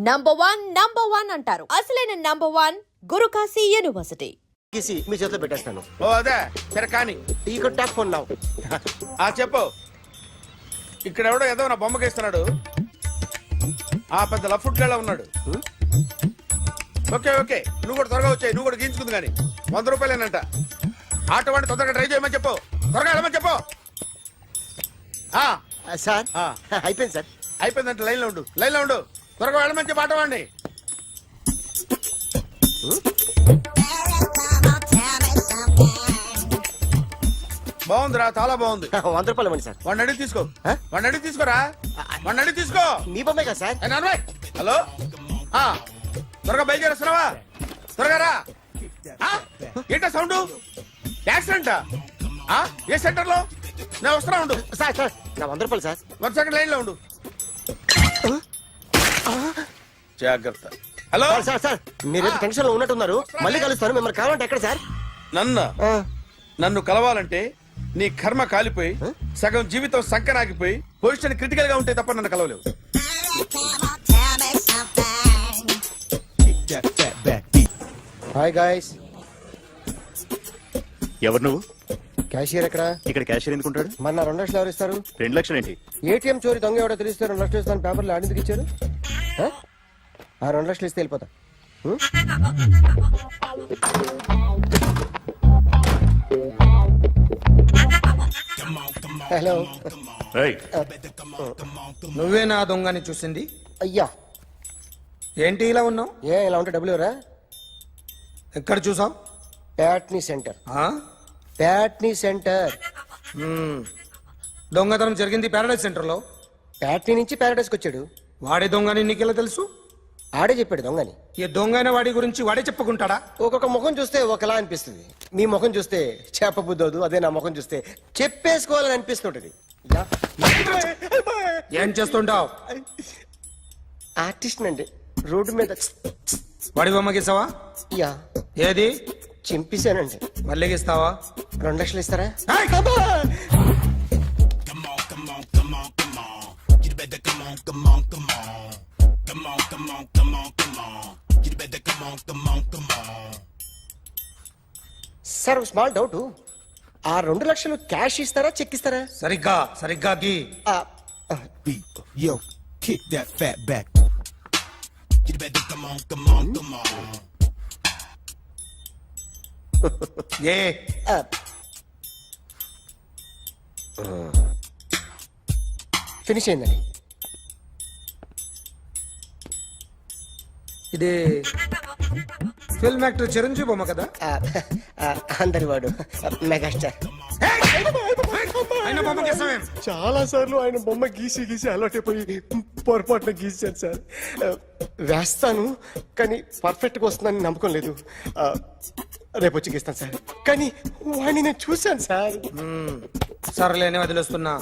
Number one అంటారు. అసలైన number one Guru Kashi university. మీ చేతిలో పెట్టేస్తాను. ఓ అదే సరే కానీ ఈ కుడ్ టాక్ ఫోన్ నౌ. చెప్పు. ఇక్కడ ఎవడో ఏదో నా బొమ్మకి ఇస్తున్నాడు. ఆ పెద్ద లఫుట్ గళ్ళ ఉన్నాడు. ఓకే ఓకే నువ్వు కూడా త్వరగా వచ్చాయి. నువ్వు కూడా గీంచుకుంది కానీ 100 రూపాయలేనంట. ఆటో వాడిని తొందరగా ట్రై చేయమని చెప్పు. త్వరగా వెళ్ళమని చెప్పు. సార్ అయిపోయింది సార్. అయిపోయిందంటే లైన్లో ఉండు. లైన్లో ఉండు. త్వరగా వెళ్ళమని చెప్పు ఆటో వాడిని. బాగుందిరా చాలా బాగుంది. 100 రూపాయలు ఇవ్వండి సార్. వాడిని అడిగి తీసుకో. వాడిని అడిగి తీసుకోరా. వాడిని అడిగి తీసుకో. మీ బొమ్మే కదా సార్. హలో త్వరగా బయలుదేరేస్తున్నావా? త్వరగా రా. ఏంటా సౌండ్? యాక్సిడెంటా? ఏ సెంటర్ లో? నేను వస్తున్నా ఉండు. సార్ సార్ నా 100 రూపాయలు సార్. 1 సెకండ్ లైన్ లో ఉండు. జాగ్రత్త. హలో సార్ సార్ మీరేదో టెన్షన్ లో ఉన్నట్టున్నారు. మళ్ళీ కలుస్తాను. మిమ్మల్ని కావాలంటే ఎక్కడ సార్? నన్ను కలవాలంటే నీ కర్మ కాలిపోయి సగం జీవితం సంకనాగిపోయి పొజిషన్ క్రిటికల్ గా ఉంటే తప్ప నన్ను కలవలేవు. Hi guys. ఎవరు నువ్వు? క్యాషియర్ ఎక్కడ? ఇక్కడ క్యాషియర్ ఎందుకుంటాడు? మన 2 లక్షలు ఎవరు ఇస్తారు? 2 లక్షలు ఏంటి? ఏటీఎం చోరీ దొంగ ఎవడో తెలిస్తే 2 లక్షలు ఇస్తాను పేపర్లు ఆడిందుకు ఇచ్చారు. ఆ 2 లక్షలు ఇస్తే వెళ్ళిపోతా. హలో నువ్వే నా దొంగని చూసింది? అయ్యా ఏంటి ఇలా ఉన్నావు? ఇలా ఉంటే డబ్బులు ఎవరా? ఎక్కడ చూసావు? ప్యాట్నీ సెంటర్. దొంగతనం జరిగింది ప్యారడైజ్ సెంటర్ లో. ప్యాట్నీ నుంచి ప్యారడైస్కి వచ్చాడు. వాడే దొంగని నీకెలా తెలుసు? ఆడే చెప్పాడు దొంగని. ఈ దొంగైన వాడి గురించి వాడే చెప్పుకుంటాడా? ఒక్కొక్క ముఖం చూస్తే ఒకలా అనిపిస్తుంది. మీ ముఖం చూస్తే చెప్పబుద్దోదు. అదే నా ముఖం చూస్తే చెప్పేసుకోవాలని అనిపిస్తుంటది. ఏం చేస్తుంటావు? ఆర్టిస్ట్ అండి. రోడ్డు మీద వాడి బొమ్మ గీసావా? యా ఏది? చింపేశానండి. మళ్ళీ గీస్తావా? 2 లక్షలు ఇస్తారా? Sir small doubt. ఆ 2 లక్షలు క్యాష్ ఇస్తారా చెక్ ఇస్తారా? సరిగ్గా గీ. Yo, kick that fat back. You better come on. A finish అయిందండి. ఇది ఫిల్మ్ యాక్టర్ చిరంజీవి బొమ్మ కదా? అందరి వాడు మెగాస్టార్. ఆయన బొమ్మ గీసావేం? చాలా సార్లు ఆయన బొమ్మ గీసి అలవాటైపోయి పొరపాటున గీసాను సార్. వేస్తాను కానీ పర్ఫెక్ట్గా వస్తుందని నమ్మకం లేదు. రేపు వచ్చి గీస్తాను సార్. కానీ వాడిని నేను చూశాను సార్. సర్లేని వదిలేస్తున్నా.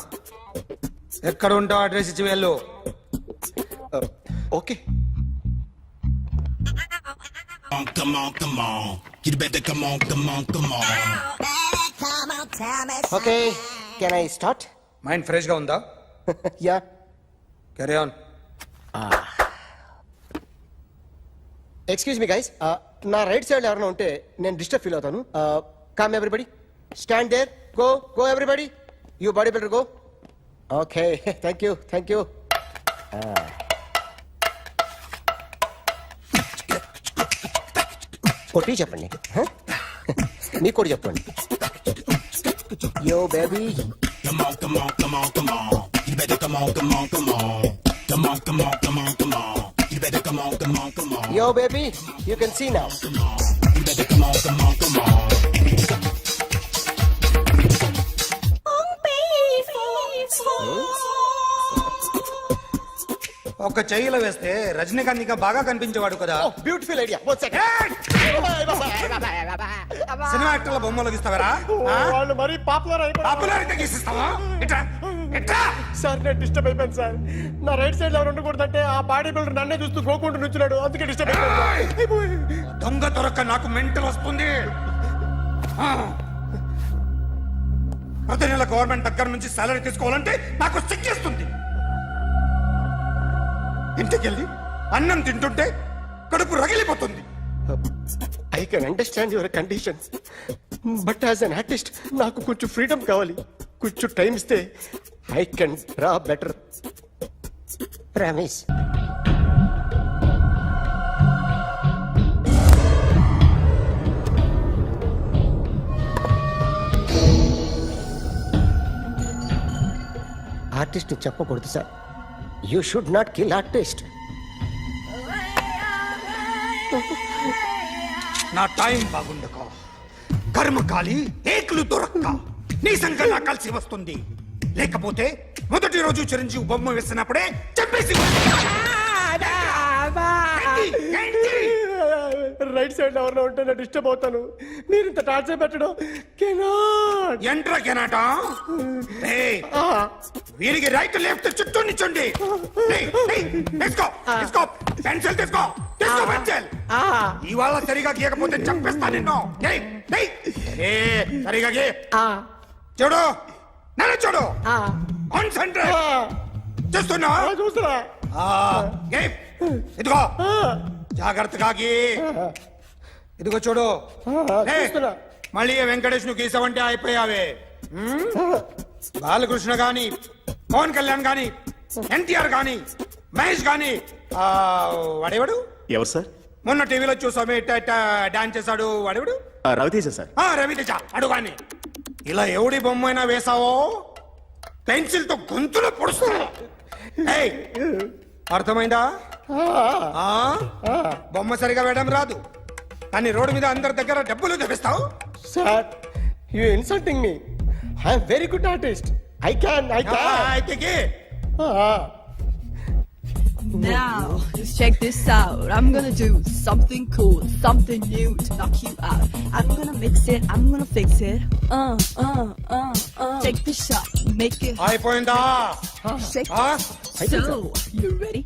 ఎక్కడ ఉంటావు అడ్రస్ ఇచ్చి వెళ్ళు. Okay. Come on. You better come on. Okay can I start? Mind fresh గా ఉందా? Yeah carry on. Excuse me guys. నా రైట్ సైడ్ ఎవరైనా ఉంటే నేను డిస్టర్బ్ ఫీల్ అవుతాను. Come everybody, stand there. Go everybody. You body builder go. Okay thank you. కొట్టి చెప్పండి. నీకు కూడా చెప్పండి. Yo baby. Come on. You better come on. Come on. You better come on. Yo baby, you can see now. You better come on. ఒక చెయ్యిలో వేస్తే రజనీకాంత్ ఇంకా బాగా కనిపించేవాడు కదా. Beautiful idea. One second. Cinema యాక్టర్ల బొమ్మలు గీస్తావరా? వాళ్ళు మరి పాపులారిటీ గీసిస్తావా? సార్ నేను డిస్టర్బ్ అయిపోయాను సార్. నా రైట్ సైడ్ ఎవరు ఉండకూడదంటే ఆ బాడీ బిల్డర్ నన్నే చూస్తూ గోకుంటూ నుంచున్నాడు. అందుకే డిస్టర్బ్ అయిపోయాను. దొంగ దొరక్క నాకు మెంటల్ వస్తుంది. ప్రతి నెల గవర్నమెంట్ దగ్గర నుంచి సాలరీ తీసుకోవాలంటే నాకు సిగ్గేస్తుంది. ఇంటికెళ్ళి అన్నం తింటుంటే కడుపు రగిలిపోతుంది. I can understand your conditions, but as an artist నాకు కొంచెం ఫ్రీడమ్ కావాలి. కొంచెం టైం ఇస్తే I can draw better. Promise. Artist చెప్పకూడదు sir. You should not kill artist. నా టైం బాగుండక కర్మకాలి ఏకులు దొరక్క నీ సంఖ్య నా కలిసి వస్తుంది. లేకపోతే మొదటి రోజు చిరంజీవి బొమ్మ వేసినప్పుడే చెప్పేసి రైట్ సైడ్ ఎవరిలో ఉంటే నేను డిస్టర్బ్ అవుతాను. మీరు ఇంత టార్చర్ పెట్టడం కెనాట్. ఎంట్రా కెనాట. వీరికి రైట్ లెఫ్ట్ చుట్టూ నిచ్చండి. తీసుకో తీసుకో పెన్సిల్ తీసుకో తీసుకో పెన్సిల్. ఇవాళ సరిగా గీయకపోతే చంపేస్తా నిన్ను. సరిగా గీ. చూడు నన్ను చూడు. కాన్సంట్రేట్ చేస్తున్నా. చూస్తున్నా. ఇదిగో జాగ్రత్తగా గీ. ఇదిగో చూడు. చూస్తున్నా. మళ్ళీ వెంకటేష్ ను గీసావంటే అయిపోయావే. బాలకృష్ణ గాని పవన్ కళ్యాణ్ గాని ఎన్టీఆర్ గాని మహేష్ గాని వాడేవాడు ఎవరు సార్? మొన్న టీవీలో చూసామే డాన్స్ చేశాడు వాడేవాడు? రవితేజ సార్. రవితేజ అడుగాని. ఇలా ఎవడి బొమ్మ అయినా వేసావో పెన్సిల్ తో గొంతులో పొడుస్తా. అర్థమైందా? బొమ్మ సరిగా వేయడం రాదు కానీ రోడ్డు మీద అందరి దగ్గర డబ్బులు తెప్పిస్తావు. Sir you insulting me. I'm very good artist. I can అయితే Now, just check this out. I'm gonna do something cool, something new to knock you out. I'm gonna mix it, I'm gonna fix it. Take the shot, make it hot, అయిపోయిందా? shake it. So, you ready?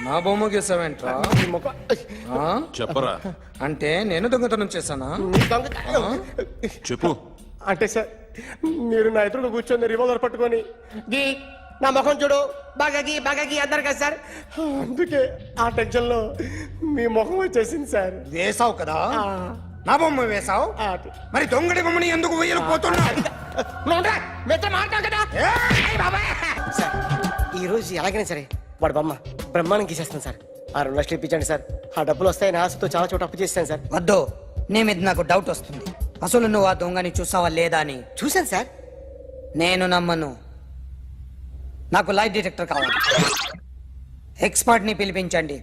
నా బొమ్మ గీసావేంట్రా? చెప్పరా. అంటే నేను దొంగతనం చేశానా? చెప్పు. అంటే సార్ మీరు నా ఎదురుగా కూర్చొని రివాల్వర్ పట్టుకొని గీ నా ముఖం చూడు బాగా గీ అన్నారు కదా సార్. అందుకే ఆ టెన్షన్ లో మీ ముఖం వచ్చేసింది సార్. వేసావు కదా, నా బొమ్మ వేసావు. మరి దొంగడి బొమ్మని ఎందుకు వేయలు పోతున్నా? సార్ ఈ రోజు ఎలాగైనా సరే వాడు బొమ్మ బ్రహ్మాండం గీసేస్తాను సార్. 6 లక్షలు ఇప్పించండి సార్. ఆ డబ్బులు వస్తాయని ఆశతో చాలా చోట అప్పు చేస్తాను సార్. వద్దు, నీ మీద నాకు డౌట్ వస్తుంది. అసలు నువ్వు ఆ దొంగని చూసావా లేదా అని. చూశాను సార్. నేను నమ్మను. నాకు లైట్ డిటెక్టర్ కావాలి. ఎక్స్పర్ట్ ని పిలిపించండి.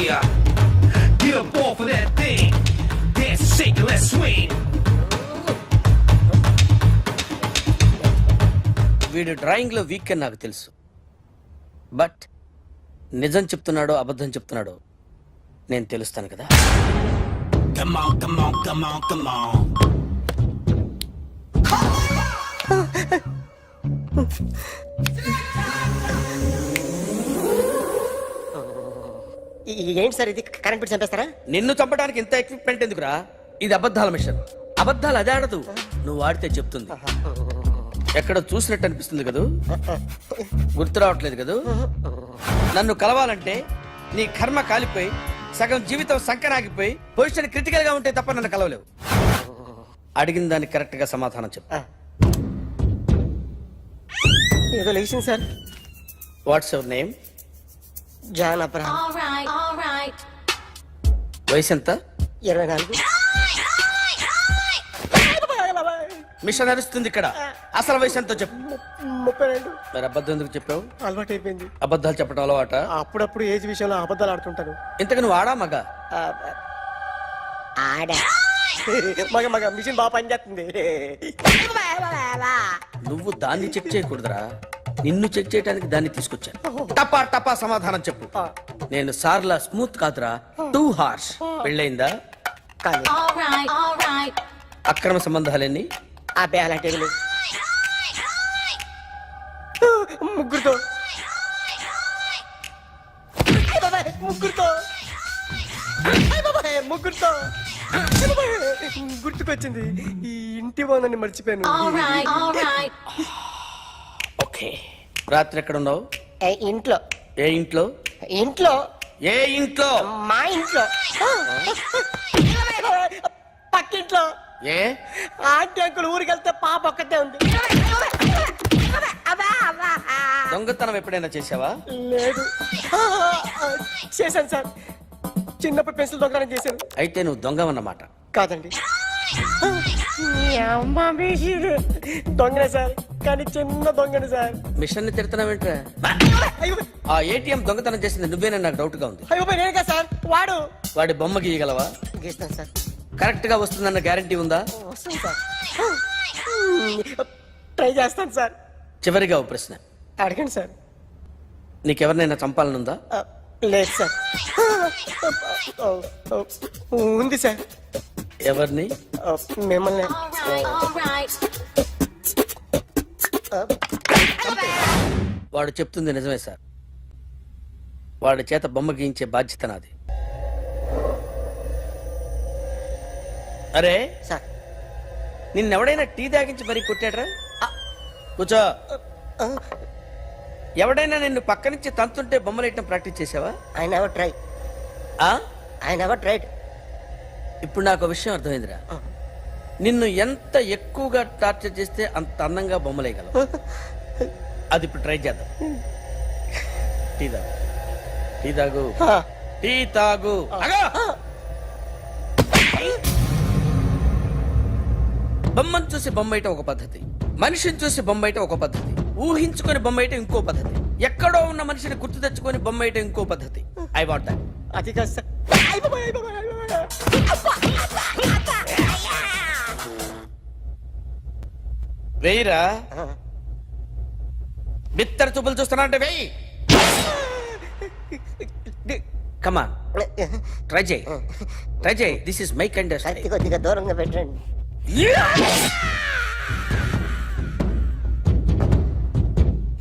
Yeah, get up off of that thing. Dance, shake, let's swing. వీడు డ్రాయింగ్ లో వీక్ అని నాకు తెలుసు. బట్ నిజం చెప్తున్నాడో అబద్ధం చెప్తున్నాడో నేను తెలుస్తాను కదా. Come on, come on, come on, come on. ఏంటి సార్ ఇది కరెంట్ బిల్ చంపేస్తారా? నిన్ను చంపడానికి ఇంత ఎక్విప్మెంట్ ఎందుకురా? ఇది అబద్ధాల మిషన్. అబద్ధాలు అదే ఆడదు, నువ్వు ఆడితే చెప్తుంది. ఎక్కడ చూసినట్టు అనిపిస్తుంది కదూ, గుర్తు రావట్లేదు కదూ. నన్ను కలవాలంటే నీ కర్మ కాలిపోయి సగం జీవితం సంకనాగిపోయి పొజిషన్ క్రిటికల్ గా ఉంటే తప్ప నన్ను కలవలేవు. అడిగిన దానికి కరెక్ట్ గా సమాధానం చెప్పు. ఏదో లేచింది sir. What's your name? John Abraham. వయసు ఎంత? 24. మిషన్ నడుస్తుంది ఇక్కడ. అసలు వయసు ఎంతో చెప్పు. 32. మరి అబద్ధం ఎందుకు చెప్పావు? అలవాటు అయిపోయింది. అబద్ధాలు చెప్పడం అలవాట? అప్పుడప్పుడు ఏజ్ విషయంలో అబద్ధాలు ఆడుతుంటాను. ఇంతకు నువ్వు ఆడా మగ? ఆడా. మగ మిషన్ బాగా పనిచేస్తుంది. నువ్వు దాన్ని చెక్ చేయకూడదురా, నిన్ను చెక్ చేయడానికి దాన్ని తీసుకొచ్చాను. టపా టపా సమాధానం చెప్పు. నేను సార్లా స్మూత్ కాదురా, టూ హార్ష్. పెళ్ళయిందా? కానీ అక్రమ సంబంధాలన్నీ? అబ్బే అలాంటి ముగ్గురుతో ముగ్గురుతో ముగ్గురుతో గుర్తుకొచ్చింది, ఈ ఇంటి బాగుందని మర్చిపోయాను. ఓకే, రాత్రి ఎక్కడ ఉన్నావు? ఇంట్లో. ఏ ఇంట్లో? ఇంట్లో. ఏ ఇంట్లో? మా ఇంట్లో. పక్కింట్లో. ఏ ఆంటీ అంకుల్ ఊరికి వెళ్తే పాప ఒక్కతే ఉంది. దొంగతనం ఎప్పుడైనా చేసావా? లేదు. చేశాను సార్, చిన్నప్పుడు పెన్సిల్ దొంగతనం చేశాను. అయితే నువ్వు దొంగవన్నమాట. కాదండి, దొంగనే సార్, కానీ చిన్న దొంగని సార్. మిషన్ ని తిడుతున్నావేంట్రా? అయ్యో ఆ ఏటీఎం దొంగతనం చేసింది నువ్వేనని నాకు డౌట్ గా ఉంది. అయ్యో నేను కదా సార్, వాడు. వాడి బొమ్మ గీయగలవా? గీస్తాను సార్. కరెక్ట్ గా వస్తుందన్న గ్యారంటీ ఉందా? వస్తాను సార్, ట్రై చేస్తాను సార్. చివరిగా ఓ ప్రశ్న అడగండి సార్. నీకెవరినైనా చంపాలనుందా? లేదు సార్. ఉంది సార్. ఎవరిని? మిమ్మల్ని. వాడు చెప్తుంది నిజమే సార్. వాడి చేత బొమ్మ గీయించే బాధ్యత నాది. అరే సార్, నిన్నెవడైనా టీ తాగించి మరీ కొట్టాడ్రా? కూర్చో. ఎవడైనా నిన్ను పక్క నుంచి తంతుంటే బొమ్మలేయటం ప్రాక్టీస్ చేసావా? I never try. I never tried. ఇప్పుడు నాకు విషయం అర్థమైందిరా. నిన్ను ఎంత ఎక్కువగా టార్చర్ చేస్తే అంత అందంగా బొమ్మలేయగలవు. అది ఇప్పుడు ట్రై చేద్దాం. టీ తాగు, టీ తాగు, టీ తాగు. అగా! బొమ్మను చూసి బొమ్మయటం ఒక పద్ధతి, మనిషిని చూసి బొమ్మయటం ఒక పద్ధతి, ఊహించుకొని బొమ్మయటం ఇంకో పద్ధతి, ఎక్కడో ఉన్న మనిషిని గుర్తు తెచ్చుకొని బొమ్మయటం ఇంకో పద్ధతి. I want that. అది కాదు సార్. వెయ్యిరా. బిత్తర చూపులు చూస్తున్నా అంటే వెయ్యి. కమాన్, ట్రై చేయి, ట్రై చేయి. This is my kind of style. కొద్దిగా దూరంగా పెట్టండి.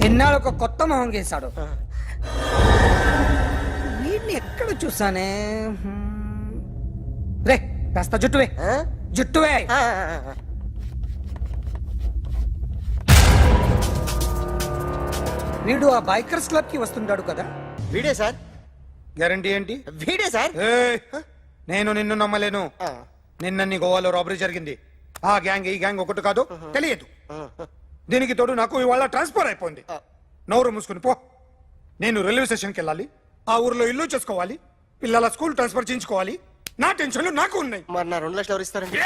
ఎన్నాళ్ళు ఒక కొత్త మొహం గీశాడు. వీడిని ఎక్కడ చూసానే? రే కాస్త జుట్టువే, జుట్టువే. వీడు ఆ బైకర్స్ క్లబ్ కి వస్తుంటాడు కదా? వీడే సార్. గ్యారంటీ ఏంటి? వీడే సార్. ఏయ్, నేను నిన్ను నమ్మలేను. నిన్న నీ గోవాలో రాబరీ జరిగింది. ఆ గ్యాంగ్ ఈ గ్యాంగ్ ఒకటి కాదు, తెలియదు. దీనికి తోడు నాకు ఇవాళ ట్రాన్స్ఫర్ అయిపోయింది. నోరు మూసుకుని పో. నేను రైల్వే స్టేషన్కి వెళ్ళాలి, ఆ ఊర్లో ఇల్లు చేసుకోవాలి, పిల్లల స్కూల్ ట్రాన్స్ఫర్ చేయించుకోవాలి. నా టెన్షన్లు నాకు ఉన్నాయి. మరి నా 2 లక్షలు ఎవరు ఇస్తారండి?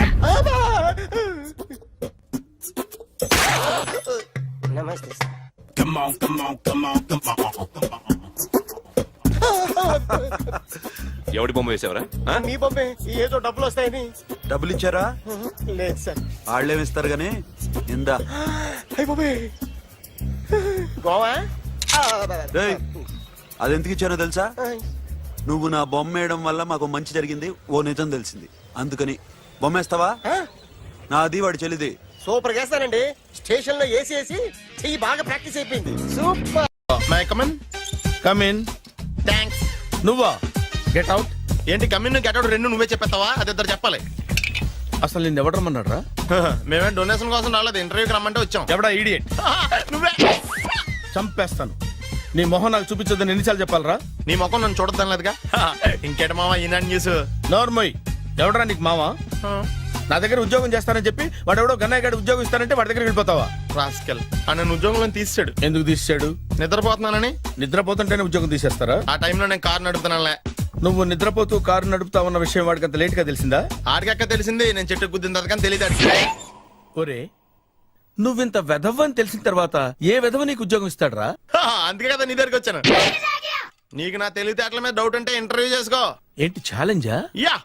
నమస్తే sir. Come on, come on, come on, come on. ఎవడి బొమ్మ వేసావరా? మీ బొమ్మే, ఏదో డబ్బులు వస్తాయని. డబ్బులు ఇచ్చారా? లేదు సార్. వాళ్ళేమి ఇస్తారు గానీ ఇందా. అయ్య బాబే, గోవా. రేయ్, అది ఎందుకు ఇచ్చానో తెలుసా? నువ్వు నా బొమ్మ వేయడం వల్ల మాకు మంచి జరిగింది, ఓ నిజం తెలిసింది. అందుకని బొమ్మ వేస్తావా? నాది వాడి చెల్లిది. సూపర్ చేస్తానండి. స్టేషన్ లో ఏసీ వేసి చెయ్యి బాగా ప్రాక్టీస్ అయిపోయింది. Super. My come on. Come in. Thanks. నువ్వా? Get out. ఏంటి కమ్యూన్ గెట్ అవుట్ రెండు నువ్వే చెప్పేస్తావా? అది ఇద్దరు చెప్పాలి. అసలు నిన్ను ఎవడు రమ్మన్నాడు రా? మేమే డొనేషన్ కోసం రాలేదు, ఇంటర్వ్యూకి రమ్మంటే వచ్చాం. ఎవడా ఈడియట్? నువ్వే. చంపేస్తాను. నీ మొహం నాకు చూపించొద్దని ఎన్నిసార్లు చెప్పాలరా? నీ ముఖం నన్ను చూడద్దాం లేదుగా. ఇంకేట మామ ఈనాడు న్యూస్. నోర్మోయ్, ఎవడరా నీకు మావా? నా దగ్గర ఉద్యోగం చేస్తానని చెప్పి వాడు ఎవడో గన్నయ్య గడి ఉద్యోగం ఇస్తానంటే వాడి దగ్గర వెళ్ళిపోతావా? రాస్కెల్. ఆ నన్ను ఉద్యోగంలో తీసాడు. ఎందుకు తీసాడు? నిద్రపోతున్నానని. నిద్రపోతుంటేనే ఉద్యోగం తీసేస్తారా? ఆ టైంలో నేను కారు నడుపుతున్నానులే. నువ్వు నిద్రపోతూ కారు నడుపుతా ఉన్న విషయం వాడికి అంత లేట్ గా తెలిసిందా? ఆడికక్క తెలిసింది, నేను చెట్టు గుద్దిన తర్వాత కానీ తెలియదు. ఒరే, నువ్వింత వెధవ్ అని తెలిసిన తర్వాత ఏ వెధవ నీకు ఉద్యోగం ఇస్తాడరా? అందుకే కదా నీ దగ్గరికి వచ్చాను. నీకు నా తెలివితేటల మీద డౌట్ అంటే ఇంటర్వ్యూ చేసుకో. ఏంటి ఛాలెంజా? యా.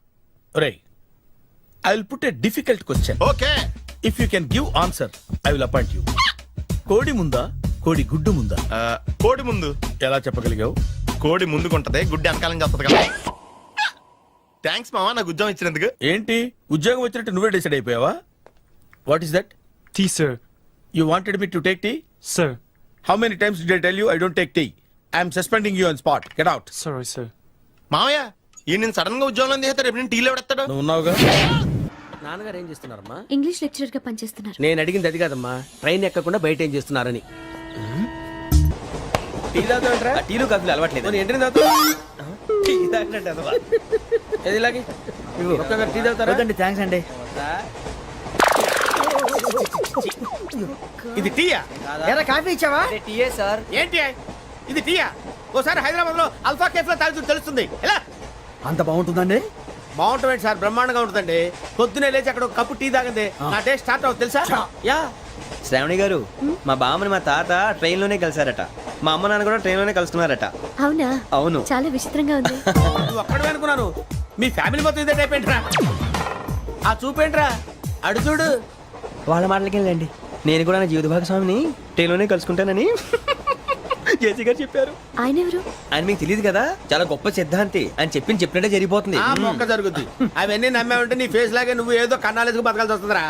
ఒరే, I will put a difficult question. Okay. If you can give answer I will appoint you. కోడి ముందా, కోడి గుడ్డు ముందా? కోడి ముందు. ఎలా చెప్పగలిగావు? కోడి ముందుకుంటది, గుడ్డి వెనకాలం చేస్తుంది కదా. థ్యాంక్స్ మామా నాకు ఉద్యోగం ఇచ్చినందుకు. ఏంటి ఉద్యోగం వచ్చినట్టు నువ్వే డిసైడ్ అయిపోయావా? What is that? Tea sir. You wanted me to take tea? Sir. How many times did I tell you I don't take tea? I am suspending you on spot. Get out. Sorry, sir. మామయ్య ఈ నేను sudden గా ఉద్యోగంలో తీసేస్తాడు. రేపు నేను టీలో పెడతాడు. నువ్వు ఉన్నావుగా? నాన్నగారు ఏం చేస్తున్నారమ్మా? ఇంగ్లీష్ లెక్చరర్ గా పనిచేస్తున్నారు. నేను అడిగింది అది కాదమ్మా, ట్రైన్ ఎక్కకుండా బయట ఏం చేస్తున్నారని. టీ తాగుతాంట్రా? టీలు కాఫీలు అలవాట్లేదు. ఏంటి తాగుతావు? టీ తాగినట్టు అదవా. ఏది ఇలాగే ఒక్కగారు టీ తాగుతారా? థ్యాంక్స్ అండి. ఇది టీయా? ఎరా కాఫీ ఇచ్చావా? టీయే సార్. ఏంటి ఇది టీయా? ఓసారి హైదరాబాద్ లో అల్ఫా కేఫ్ లో తాగుతూ తెలుస్తుంది. ఎలా అంత బాగుంటుందండి? బాగుంటుంది సార్, బ్రహ్మాండంగా ఉంటుందండి. పొద్దునే లేచి అక్కడ ఒక కప్పు టీ తాగింది నా డే స్టార్ట్ అవుతుంది తెలుసా? యా. శ్రావణి గారు, మా బామ్మని మా తాత ట్రైన్ లోనే కలిసారట. మా అమ్మ నాన్న కూడా ట్రైన్ లోనే కలుసుకున్నారట. అవునా? అవును. చాలా విచిత్రంగా ఉంది. నువ్వు ఒక్కడే అనుకున్నాను, మీ ఫ్యామిలీ మొత్తం ఇదే టైప్ ఏంట్రా? ఆ చూపేంట్రా, అడు చూడు. వాళ్ళ మాటలకి వెళ్ళండి. నేను కూడా నా జీవిత భాగస్వామిని ట్రైన్ లోనే కలుసుకుంటానని జేసీ గారు చెప్పారు. ఆయన ఎవరు? ఆయన మీకు తెలియదు కదా, చాలా గొప్ప సిద్ధాంతి అని చెప్పినట్టే జరిగిపోతుంది. ఆ మొక్క జరుగుద్ది. అవన్నీ నమ్మే ఉంటే నీ ఫేస్ లాగే నువ్వు ఏదో కన్నాలేసుకు బతకాల్సి వస్తుందిరా.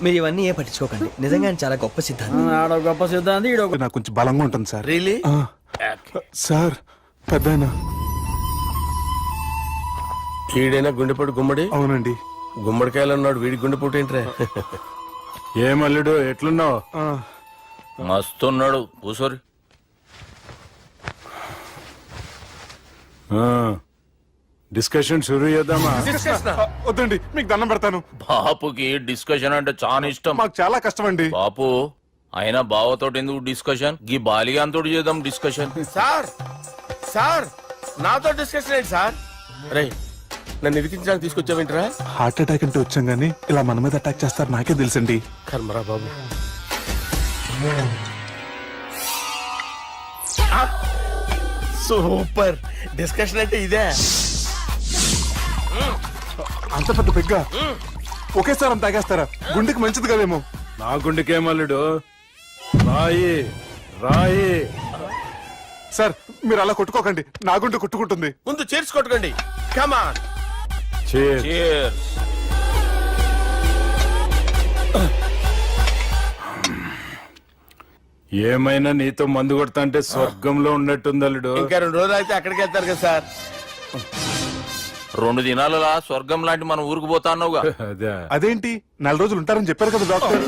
మీరు ఇవన్నీ ఏ పట్టించుకోకండి. నిజంగా ఆయన చాలా గొప్ప సిద్ధాంతి. ఆడ గొప్ప సిద్ధాంతి, ఈడ నాకు కొంచెం బలంగా ఉంటుంది సార్. రియలీ? సార్ పెద్దయినా. ఈడైనా గుండెపోటు గుమ్మడి? అవునండి. గుమ్మడికాయలు అన్నాడు, వీడి గుండెపోటు ఏంట్రా? ఏమల్లుడు ఎట్లున్నావు? మస్తున్నాడు కూసోరి. డిస్కషన్ షురూ చేద్దామా? వద్దండి, మీకు దండం పెడతాను. బాపుకి డిస్కషన్ అంటే చాలా ఇష్టం. మాకు చాలా కష్టం అండి. బాపు అయినా బావతోటి ఎందుకు డిస్కషన్? గీ బాలిగాంతోటి చేద్దాం డిస్కషన్. సార్ సార్ నాతో డిస్కషన్ ఏంటి సార్? రే నన్ను ఇరికించడానికి తీసుకొచ్చావేంట్రా? హార్ట్ అటాక్ అంటే వచ్చాం గానీ ఇలా మన మీద అటాక్ చేస్తారు నాకే తెలుసండి. కర్మరా బాబు. సూపర్ డిస్కషన్ అంటే ఇదే. అంత పెద్ద పెగ్గా ఒకేసారి అంత తాగేస్తారా? గుండెకి మంచిది కదేమో. నా గుండెకేమల్లుడు రాయి రాయి. సార్ మీరు అలా కొట్టుకోకండి, నా గుండె కొట్టుకుంటుంది. ముందు చేర్చుకొట్టుకోండి. కమాన్. Cheers. ఏమైనా నీతో మందు కొడతా అంటే స్వర్గంలో ఉన్నట్టుంది అల్లుడు. ఇంకా 2 రోజులు అయితే అక్కడికి వెళ్తారు కదా సార్. 2 దినాలలా స్వర్గం లాంటి మన ఊరికి పోతాన్నావుగా. అదేంటి 4 రోజులు ఉంటారని చెప్పారు కదా డాక్టర్.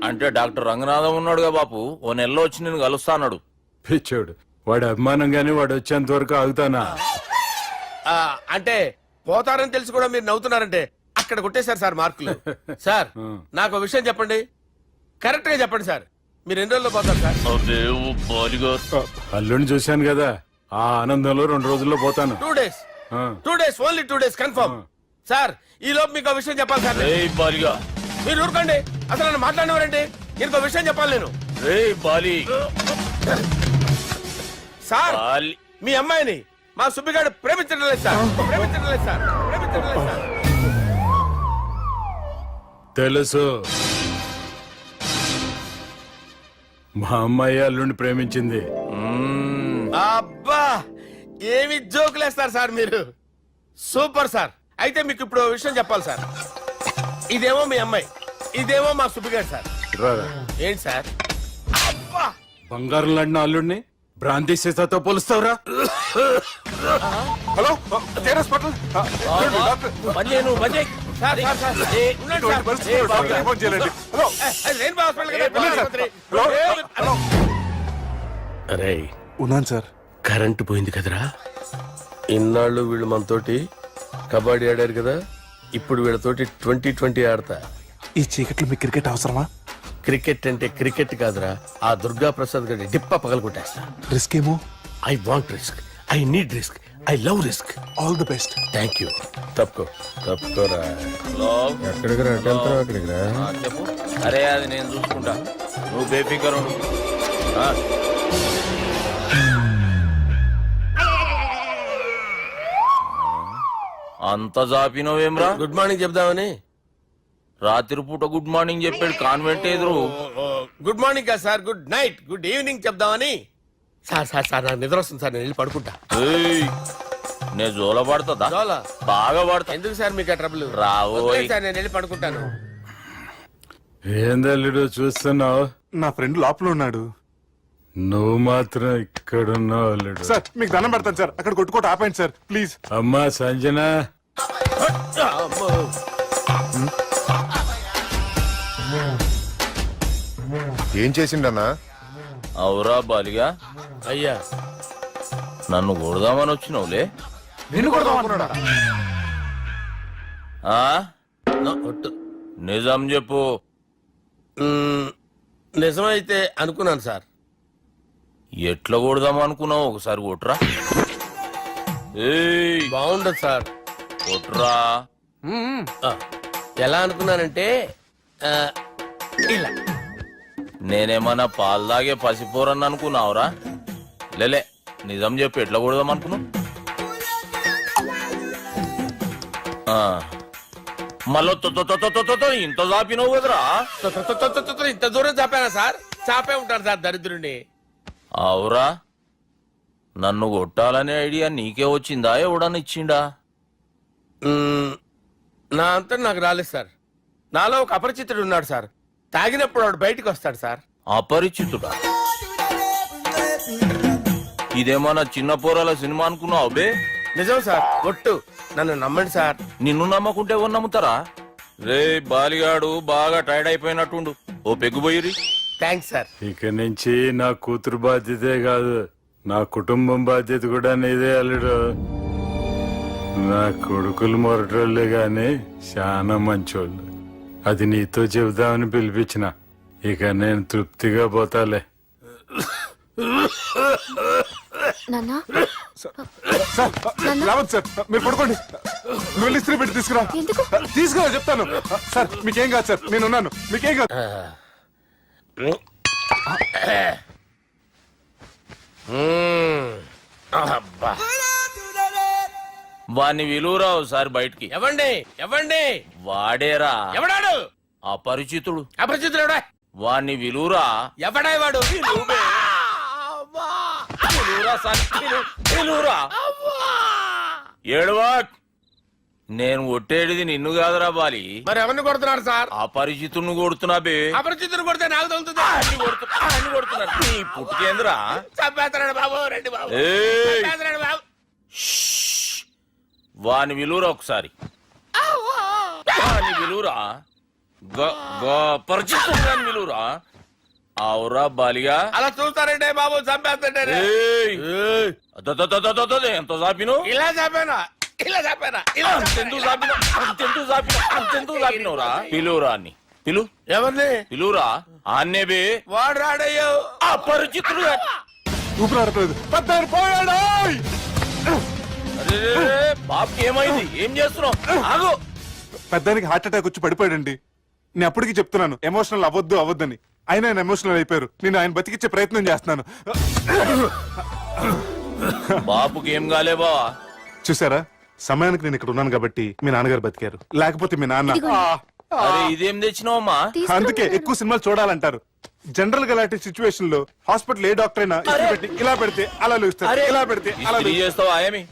అంటే డాక్టర్ రంగనాథం ఉన్నాడుగా బాపు, ఓ నెలలో వచ్చి నేను కలుస్తాన్నాడు. పిచ్చోడు, వాడి అభిమానం గాని వాడు వచ్చేంత వరకు ఆగుతానా? అంటే పోతారని తెలిసి కూడా మీరు నవ్వుతున్నారంటే అక్కడ కొట్టేశారు సార్ మార్కులు. సార్ నాకు విషయం చెప్పండి, కరెక్ట్ గా చెప్పండి సార్. మీరు ఎన్ని రోజుల్లో పోతారు సార్? అదే ఓ బాలిగారు. అల్లుడిని చూశాను కదా, ఆ ఆనందంలో 2 రోజుల్లో పోతాను. 2 days. 2 days, only 2 days confirm. Sir ఈ లోపు మీకు ఒక విషయం చెప్పాలి సార్. రేయ్ బాలిగా. మీరు ఊరుకోండి, అసలు నన్ను మాట్లాడినవారండి. ఇంకో విషయం చెప్పాలి నేను. రేయ్ బాలి. Sir Bali. మీ అమ్మాయిని మా సుబ్బిగాడు ప్రేమించడం లేదు సార్. ప్రేమించడం లేదు సార్. ప్రేమించడం లేదు సార్. తెలుసు, మా అమ్మాయి అల్లుడిని ప్రేమించింది. అబ్బా ఏమి జోకులేస్తారు సార్ మీరు. Super sir. అయితే మీకు ఇప్పుడు ఓ విషయం చెప్పాలి సార్. ఇదేమో మీ అమ్మాయి, ఇదేమో మా సుబ్బిగాడు సార్. రారా. ఏంటి సార్? అబ్బా బంగారం లాంటి అల్లుడిని భ్రాంతి సీతతో పోలుస్తావురా? Hello hospital. Sir sir sir ఉండండి సార్. రెయిన్బో హాస్పిటల్ కదా, పిల్లల ఆసుపత్రి. అరే ఉన్నాను సార్. కరెంటు పోయింది కదరా. ఇన్నాళ్ళు వీళ్ళు మనతోటి కబడ్డీ ఆడారు కదా, ఇప్పుడు వీళ్ళతోటి 2020 ఆడతా. ఈ చీకట్లో మీకు క్రికెట్ అవసరమా? క్రికెట్ అంటే క్రికెట్ కాదురా, ఆ దుర్గా ప్రసాద్ గారి డిప్ప పగలగొట్టేస్తా. రిస్క్ ఏమో. I want risk, I need risk, I love risk. All the best. Thank you. తప్పుకోరా. ఎక్కడికి రా? అక్కడికి రా. చెప్పు. అరే అది నేను చూసుకుంటా, నువ్వు బేఫికర్ ఉండు. అంత జాపినవేమ్రా? గుడ్ మార్నింగ్ చెప్దామని. రాత్రి పూట గుడ్ మార్నింగ్ చెప్పాడు కాన్వెంట్ ఎదురు. గుడ్ మార్నింగ్ కదా sir, good night, good evening చెప్దామని. సార్ సార్ సార్ నాకు నిద్ర వస్తుంది సార్, నేను వెళ్ళి పడుకుంటా. ఏయ్, నేను జోల పడుతుందా? జోలా? బాగా పడతా. ఎందుకు సార్ మీకు ఆ ట్రబుల్? రావోయ్ సార్ నేను వెళ్ళి పడుకుంటాను. ఏందల్లుడు చూస్తున్నావు? నా ఫ్రెండ్ లోపల ఉన్నాడు, నువ్వు మాత్రం ఇక్కడున్నావు అల్లుడు. సార్ మీకు దండం పెడతాను సార్, అక్కడ కొట్టుకోట ఆపండి సార్ ప్లీజ్. అమ్మా సంజన. అమ్మో. ఏం చేసిండన్నా? అవురా బాలిగా, అయ్యా నన్ను కొడదామని వచ్చినావులే. నిన్ను కూడా అనుకున్నాడా? ఆ? ఒట్టు. నిజం చెప్పు. నిజమైతే అనుకున్నాను సార్. ఎట్లా కొడదాం అనుకున్నావు? ఒకసారి కొట్రా. ఏయ్, బాగుండదు సార్. కొట్రా. ఆ, ఎలా అనుకున్నానంటే ఆ, ఇలా నేనేమన్నా పాలు తాగే పసిపోరని అనుకున్నావురా? లేలే, నిజం చెప్పు, ఎట్లా కొడదాం అనుకున్నావు? మళ్ళీ ఇంత చాపినావు కదరా? ఇంత దూరం చాపానా సార్? చాపే ఉంటాను సార్ దరిద్రుడిని. అవురా, నన్ను కొట్టాలనే ఐడియా నీకే వచ్చిందా? ఎవడన్నా ఇచ్చిండా? నా అంతా నాకు రాలేదు సార్. నాలో ఒక అపరిచితుడు ఉన్నాడు సార్. తాగినప్పుడు వాడు బయటికి వస్తాడు సార్. అపరిచితుడా? ఇదేమన్నా చిన్న పోరాల సినిమా అనుకున్నావు బే? నిజం సార్, ఒట్టు. నన్ను నమ్మండి సార్. నిన్ను నమ్మకుంటే ఎవరు నమ్ముతారా? రే బాలిగాడు బాగా టైర్డ్ అయిపోయినట్టుండు, ఓ పెగ్గుబోయిరి. Thanks sir. ఇక నుంచి నా కూతురు బాధ్యతే కాదు, నా కుటుంబం బాధ్యత కూడా నీదే అల్లుడు. నా కొడుకులు మొరటోళ్ళే గాని చాలా మంచోళ్ళు. అది నీతో చెబుదామని పిలిపించిన. ఇక నేను తృప్తిగా పోతాలే. రావద్దు సార్, మీరు పడుకోండి. నువ్వు వెళ్ళి ఇస్త్రీ పెట్టి తీసుకురా. తీసుకురా చెప్తాను. సార్ మీకేం కాదు సార్, నేను ఉన్నాను. మీకేం కాదు. అబ్బా. వాణ్ణి విలువరా ఒకసారి బయటికి. ఎవండి ఎవండి? వాడేరా ఎవడాడు? అపరిచితుడు. అపరిచితుడు ఎవడా? వాణ్ణి విలువరా. ఎవడా వాడు? విలువరా సార్, విలువరా. ఏడవా, నేను కొట్టేడిది నిన్ను కాదురా బాలి. మరి ఎవరిని కొడుతున్నాడు సార్? అపరిచితుడిని కొడుతున్నా బే. అపరిచితుడు కొడితే నాకు తగులుతుందా? అన్ని కొడుతున్నా. నీ పుట్టుకేంద్రా? చంపేస్తున్నాడు బాబు, రండి బాబు. ఏయ్, చంపేస్తున్నాడు బాబు. వాని విలువరా ఒకసారి. వాని విలువరా. పరిచితుడు విలువరా. అవురా బాలిగా. అలా చూస్తారంటే బాబు, చంపేస్తాడే. ఎంత చాపిను? ఇలా చంపానా? ఇలా చంపానా? ఇలా అంతెందుకు చాపినవురా? పిలువురా అన్ని. పిలు. ఎవరిని పిలువురా. ఆన్నే బే. వాడు రాడయ్యో. అపరిచితుడు. ఊపిరాడట్లేదు. పెద్దాయన పోయాడు. బాబుకి ఏమైంది? ఏం చేస్తున్నావు? ఆగు. పెద్దానికి హార్ట్ అటాక్ వచ్చి పడిపోయాడండి. నేను అప్పటికి చెప్తున్నాను ఎమోషనల్ అవ్వద్దని. ఆయన ఎమోషనల్ అయిపోయారు. నేను ఆయన బతికిచ్చే ప్రయత్నం చేస్తున్నాను. బాబుకి ఏం కాలే బావా? చూసారా, సమయానికి నేను ఇక్కడ ఉన్నాను కాబట్టి మీ నాన్నగారు బతికారు. లేకపోతే మీ నాన్న. అరే ఇదేం తెచ్చినావమ్మా? అందుకే ఎక్కువ సినిమాలు చూడాలంటారు. జనరల్ గా అలాంటి సిచ్యువేషన్ లో హాస్పిటల్ ఏ డాక్టర్ అయినా ఇస్త్రీ పెట్టి ఇలా పెడితే అలా లూస్తారు, ఇలా పెడితే అలా ఇస్త్రీ చేస్తావా? ఏమి